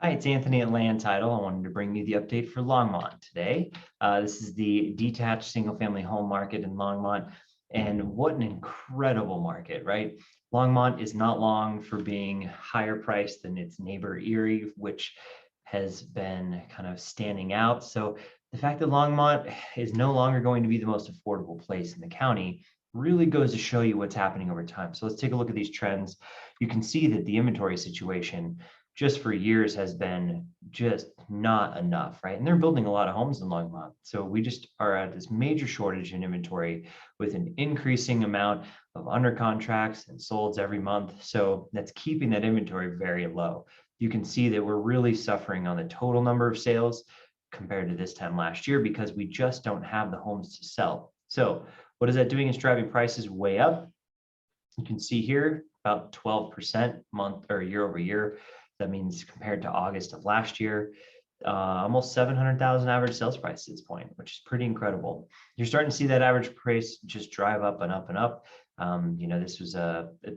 Hi, it's Anthony at Land Title. I wanted to bring you the update for Longmont today. This is the detached single-family home market in Longmont, and what an incredible market, right? Longmont is not long for being higher priced than its neighbor Erie, which has been kind of standing out. So the fact that Longmont is no longer going to be the most affordable place in the county really goes to show you what's happening over time. So let's take a look at these trends. You can see that the inventory situation just for years has been just not enough, right? And they're building a lot of homes in Longmont. So we just are at this major shortage in inventory with an increasing amount of under contracts and solds every month. So that's keeping that inventory very low. You can see that we're really suffering on the total number of sales compared to this time last year because we just don't have the homes to sell. So what is that doing? It's driving prices way up. You can see here about 12% month or year over year. That means compared to August of last year, almost 700,000 average sales price at this point, which is pretty incredible. You're starting to see that average price just drive up and up and up. This was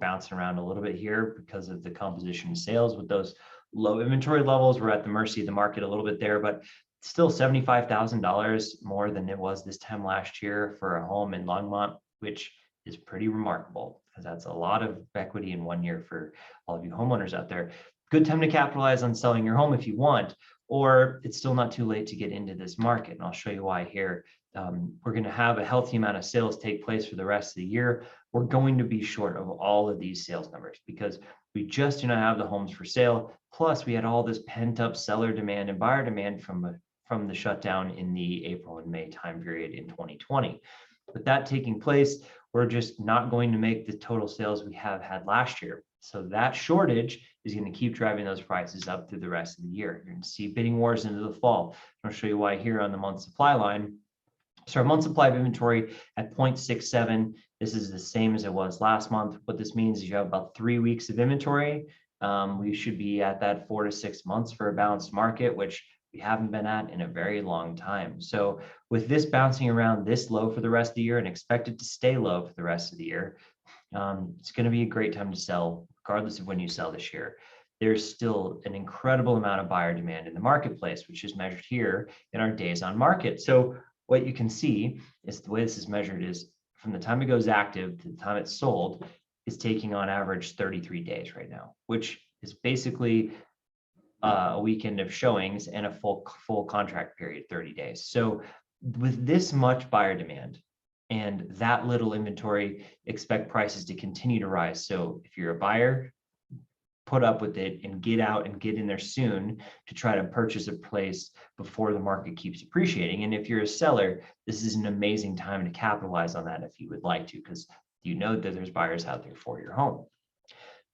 bouncing around a little bit here because of the composition of sales with those low inventory levels. We're at the mercy of the market a little bit there, but still $75,000 more than it was this time last year for a home in Longmont, which is pretty remarkable because that's a lot of equity in 1 year for all of you homeowners out there. Good time to capitalize on selling your home if you want, or it's still not too late to get into this market. And I'll show you why here. We're going to have a healthy amount of sales take place for the rest of the year. We're going to be short of all of these sales numbers because we just do not have the homes for sale. Plus, we had all this pent up seller demand and buyer demand from the shutdown in the April and May time period in 2020. With that taking place, we're just not going to make the total sales we have had last year. So that shortage is going to keep driving those prices up through the rest of the year. You're going to see bidding wars into the fall. I'll show you why here on the month supply line. So our month supply of inventory at 0.67. This is the same as it was last month. What this means is you have about 3 weeks of inventory. We should be at that 4 to 6 months for a balanced market, which we haven't been at in a very long time. So with this bouncing around this low for the rest of the year and expected to stay low for the rest of the year, it's going to be a great time to sell, regardless of when you sell this year. There's still an incredible amount of buyer demand in the marketplace, which is measured here in our days on market. So what you can see is the way this is measured is from the time it goes active to the time it's sold is taking on average 33 days right now, which is basically a weekend of showings and a full contract period, 30 days. So with this much buyer demand and that little inventory, expect prices to continue to rise. So if you're a buyer, put up with it and get out and get in there soon to try to purchase a place before the market keeps appreciating. And if you're a seller, this is an amazing time to capitalize on that if you would like to, because you know that there's buyers out there for your home.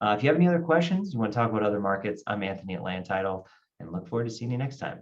If you have any other questions, you want to talk about other markets, I'm Anthony at Land Title and look forward to seeing you next time.